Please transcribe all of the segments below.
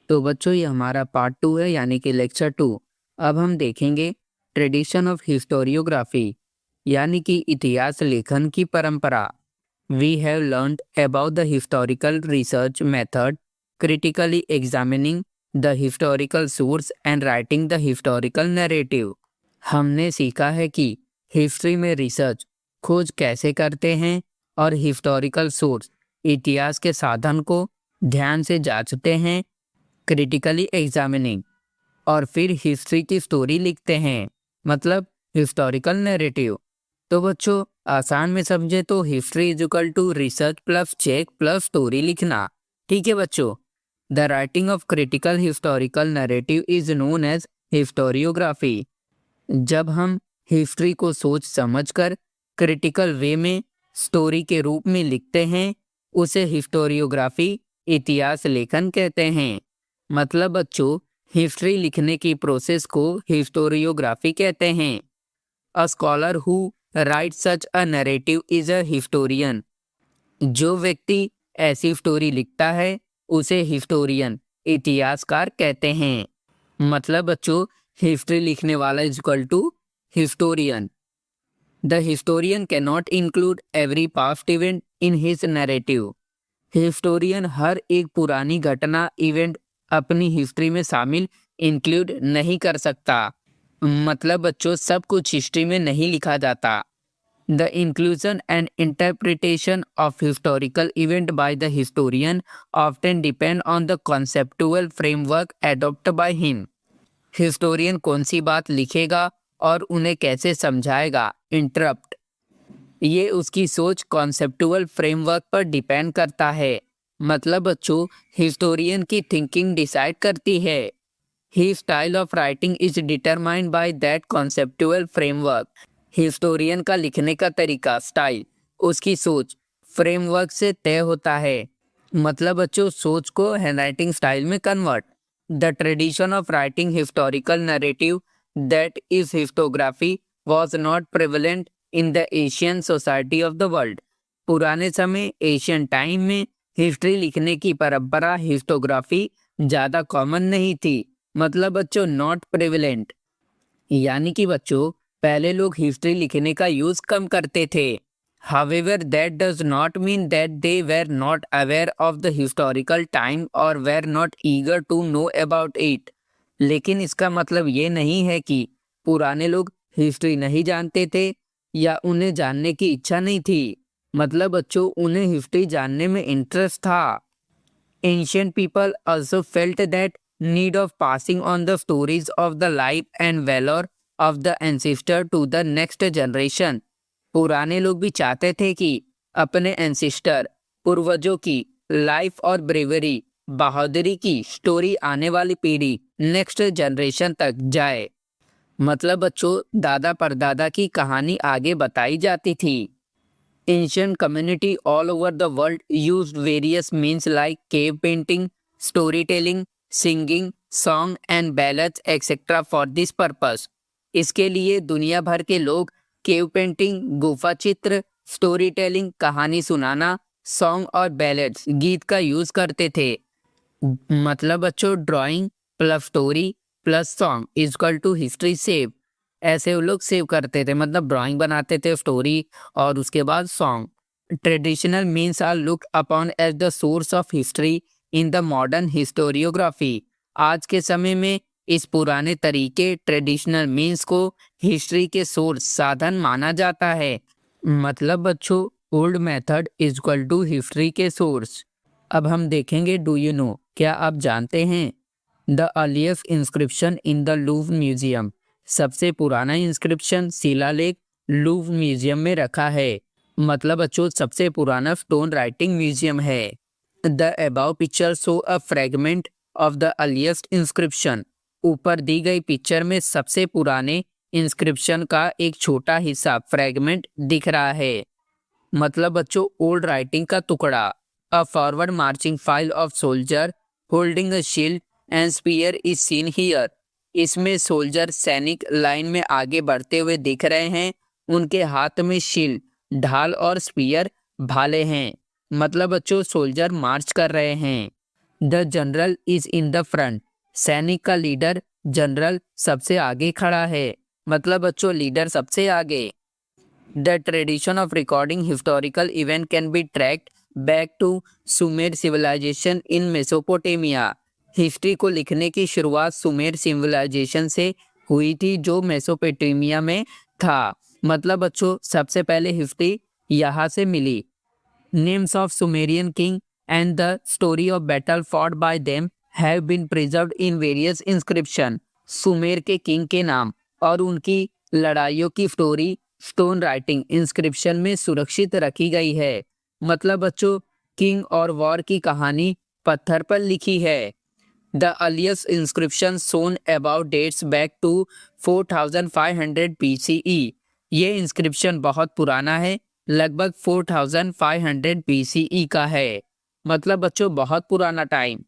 तो बच्चों ये हमारा पार्ट 2 है यानी कि लेक्चर 2। अब हम देखेंगे ट्रेडिशन ऑफ हिस्टोरियोग्राफी यानी कि इतिहास लेखन की परंपरा। We have learned about the historical research method, critically examining the historical source and writing the historical narrative. हमने सीखा है कि हिस्ट्री में रिसर्च खोज कैसे करते हैं और हिस्टोरिकल सोर्स इतिहास के साधन को ध्यान से जांचते हैं, क्रिटिकली एग्जामिनिंग, और फिर हिस्ट्री की स्टोरी लिखते हैं, मतलब हिस्टोरिकल नैरेटिव। तो बच्चों आसान में समझे तो history is equal to research plus check plus story लिखना। ठीक है बच्चों। The writing of critical historical narrative is known as historiography. जब हम हिस्ट्री को सोच समझकर क्रिटिकल वे में स्टोरी के रूप में लिखते हैं उसे हिस्टोरियोग्राफी इतिहास लेखन कहते हैं। मतलब बच्चों हिस्ट्री लिखने की प्रोसेस को हिस्टोरियोग्राफी कहते हैं। A scholar who right such a narrative is a historian. जो व्यक्ति ऐसी स्टोरी लिखता है उसे हिस्टोरियन इतिहासकार कहते हैं। मतलब बच्चों हिस्ट्री लिखने वाला is equal to historian. The historian can not include every past event in his narrative. Historian हर एक पुरानी घटना इवेंट अपनी हिस्ट्री में शामिल इंक्लूड नहीं कर सकता। मतलब बच्चों सब कुछ हिस्ट्री में नहीं लिखा जाता। The inclusion and interpretation of historical event by the historian often depend on the conceptual framework adopt by him. Historian कौन सी बात लिखेगा और उन्हें कैसे समझाएगा, इंटरप्ट, ये उसकी सोच कॉन्सेप्टुअल फ्रेमवर्क पर डिपेंड करता है। मतलब बच्चों हिस्टोरियन की थिंकिंग डिसाइड करती है। His style of writing is determined by that conceptual framework. Historian का लिखने का तरीका, स्टाइल, उसकी सोच फ्रेमवर्क से तय होता है। मतलब बच्चों सोच को हैंडराइटिंग स्टाइल में convert. The tradition of writing historical narrative that is historiography was not prevalent in the Asian society of the world. पुराने समय एशियन टाइम में हिस्ट्री लिखने की परंपरा हिस्टोग्राफी ज़्यादा कॉमन नहीं थी। मतलब बच्चों नॉट प्रेवलेंट यानी कि बच्चों पहले लोग हिस्ट्री लिखने का यूज़ कम करते थे। However, that does not mean that they were not aware of the historical time or were not eager to know about it. लेकिन इसका मतलब ये नहीं है कि पुराने लोग हिस्ट्री नहीं जानते थे या उन्हें जानने की इच्छा नहीं थी। मतलब बच्चों उन्हें हिस्ट्री जानने में इंटरेस्ट था। Ancient people also felt that need of passing on the stories of the life and valor of the ancestor to the next generation. पुराने लोग भी चाहते थे कि अपने एंसेस्टर पूर्वजों की लाइफ और ब्रेवरी, बहादुरी की स्टोरी आने वाली पीढ़ी नेक्स्ट जनरेशन तक जाए। मतलब बच्चों दादा परदादा की कहानी आगे बताई जाती थी। Ancient community all over the world used various means like cave painting, storytelling, singing, song and ballads etc. for this purpose. इसके लिए दुनिया भर के लोग केव पेंटिंग, गुफा चित्र, स्टोरी टेलिंग, कहानी सुनाना, सॉन्ग और बैलेड्स, गीत का यूज करते थे। मतलब बच्चों drawing plus story plus song equal to history save. ऐसे वो लोग सेव करते थे, मतलब ड्राइंग बनाते थे, स्टोरी और उसके बाद song. Traditional means are looked upon as the source of history in the modern historiography. आज के समय में इस पुराने तरीके ट्रेडिशनल मीन्स को हिस्ट्री के सोर्स साधन माना जाता है। मतलब बच्चों old method is equal to history के सोर्स। अब हम देखेंगे डू यू नो, क्या आप जानते हैं? The earliest inscription in the Louvre museum. सबसे पुराना इंस्क्रिप्शन शिलालेख लूव्र म्यूजियम में रखा है। मतलब बच्चों सबसे पुराना स्टोन राइटिंग म्यूजियम है। The above picture show a fragment of the earliest inscription. ऊपर दी गई पिक्चर में सबसे पुराने इंस्क्रिप्शन का एक छोटा हिस्सा फ्रेगमेंट दिख रहा है। मतलब बच्चों ओल्ड राइटिंग का टुकड़ा। A forward marching file of soldier holding a shield and sphere is seen here. इसमें सोल्जर सैनिक लाइन में आगे बढ़ते हुए दिख रहे हैं। उनके हाथ में शील्ड, ढाल और स्पीयर, भाले हैं। मतलब बच्चों सोल्जर मार्च कर रहे हैं। The general is in the front, सैनिक का लीडर जनरल सबसे आगे खड़ा है, मतलब बच्चों लीडर सबसे आगे। The tradition of recording historical event can be tracked back to Sumer civilization in Mesopotamia. History को लिखने की शुरुआत सुमेर सिविलाइजेशन से हुई थी जो मेसोपोटामिया में था, मतलब बच्चों सबसे पहले हिस्ट्री यहाँ से मिली। Names of Sumerian king and the story of battle fought by them have been preserved in various inscription। Sumer के किंग के नाम और उनकी लड़ाइयों की स्टोरी स्टोन राइटिंग इंस्क्रिप्शन में सुरक्षित रखी गई है, मतलब बच्चों किंग और वॉर की कहानी पत्थर पर लिखी है। The earliest inscription shown about dates back to 4500 BCE। ये इंस्क्रिप्शन बहुत पुराना है, लगभग 4500 BCE का है, मतलब बच्चों बहुत पुराना time.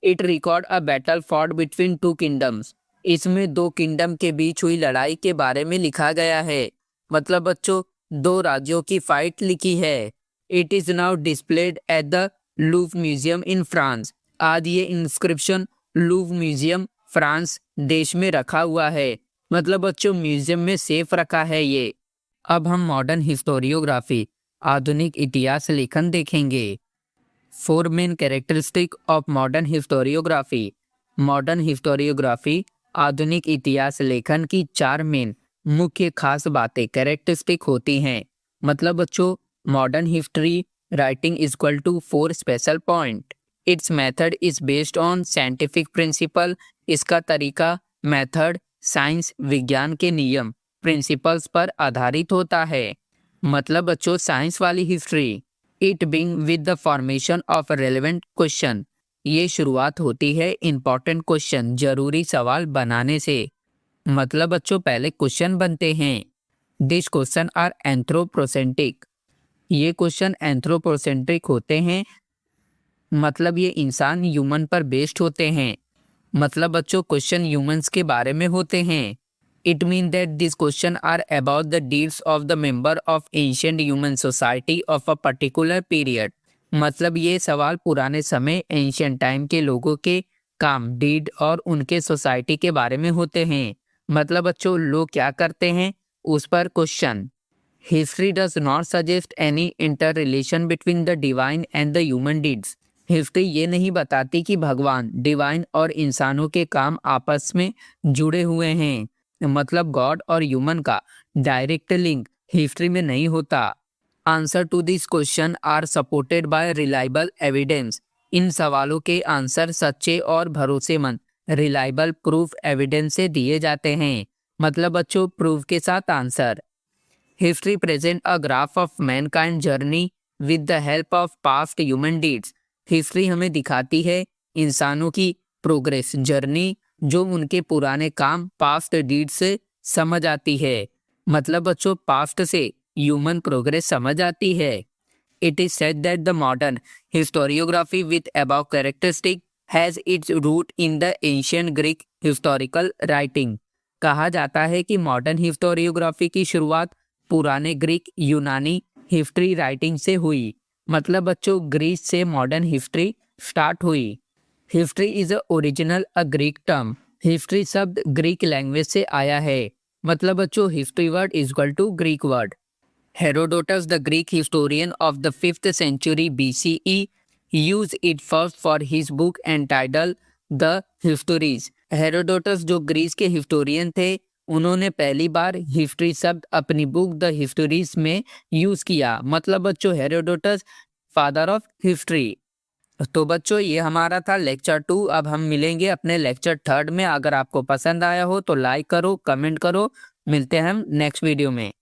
It record a battle fought between two kingdoms. इसमें दो किंगडम के बीच हुई लड़ाई के बारे में लिखा गया है, मतलब बच्चों दो राज्यों की फाइट लिखी है। It is now displayed at the Louvre museum in France. आज ये इंस्क्रिप्शन लूव्र म्यूजियम फ्रांस देश में रखा हुआ है, मतलब बच्चों म्यूजियम में सेफ रखा है ये। अब हम मॉडर्न हिस्टोरियोग्राफी आधुनिक इतिहास लेखन देखेंगे। 4 main characteristic of modern historiography. Modern historiography आधुनिक इतिहास लेखन की 4 मेन मुख्य खास बातें कैरेक्टरिस्टिक होती हैं, मतलब बच्चों modern history writing is equal to 4 special point. Its method is based on scientific principle. इसका तरीका मेथड साइंस विज्ञान के नियम प्रिंसिपल्स पर आधारित होता है, मतलब बच्चों साइंस वाली history. It being with the formation of relevant question. ये शुरुआत होती है इंपॉर्टेंट क्वेश्चन जरूरी सवाल बनाने से, मतलब बच्चों पहले क्वेश्चन बनते हैं। This question are anthropocentric. ये क्वेश्चन एंथ्रोपोसेंट्रिक होते हैं, मतलब ये इंसान ह्यूमन पर बेस्ड होते हैं, मतलब बच्चों क्वेश्चन ह्यूमंस के बारे में होते हैं। It means that these questions are about the deeds of the member of ancient human society of a particular period। मतलब ये सवाल पुराने समय एंशियंट टाइम के लोगों के काम डीड और उनके सोसाइटी के बारे में होते हैं, मतलब बच्चों लोग क्या करते हैं उस पर question. History does not suggest any inter relation between the divine and the human deeds. History ये नहीं बताती कि भगवान डिवाइन और इंसानों के काम आपस में जुड़े हुए हैं, मतलब गॉड और ह्यूमन का डायरेक्ट लिंक हिस्ट्री में नहीं होता। Answer to this question are supported by reliable evidence. इन सवालों के आंसर सच्चे और भरोसेमंद रिलायबल प्रूफ एविडेंस से दिए जाते हैं, मतलब बच्चों प्रूफ के साथ answer. History present a graph of Mankind journey with the help of past human deeds. History हमें दिखाती है इंसानों की प्रोग्रेस जर्नी जो उनके पुराने काम पास्ट डीड से समझ आती है, मतलब बच्चों पास्ट से ह्यूमन प्रोग्रेस समझ आती है। It is said that the modern historiography with above characteristic has its root in the ancient Greek historical writing. कहा जाता है कि मॉडर्न हिस्टोरियोग्राफी की शुरुआत पुराने ग्रीक यूनानी हिस्ट्री राइटिंग से हुई, मतलब बच्चों ग्रीस से मॉडर्न हिस्ट्री स्टार्ट हुई। History is original a Greek term. History शब्द ग्रीक लैंग्वेज से आया है, मतलब बच्चों history word is equal to Greek word. Herodotus the Greek historian of the 5th century BCE used it first for his book entitled the histories. Herodotus जो Greece के historian थे उन्होंने पहली बार हिस्ट्री शब्द अपनी बुक द हिस्टोरीज में use किया, मतलब बच्चों हेरोडोटस फादर ऑफ हिस्ट्री। तो बच्चों ये हमारा था लेक्चर 2। अब हम मिलेंगे अपने लेक्चर 3 में। अगर आपको पसंद आया हो तो लाइक करो, कमेंट करो। मिलते हैं हम नेक्स्ट वीडियो में।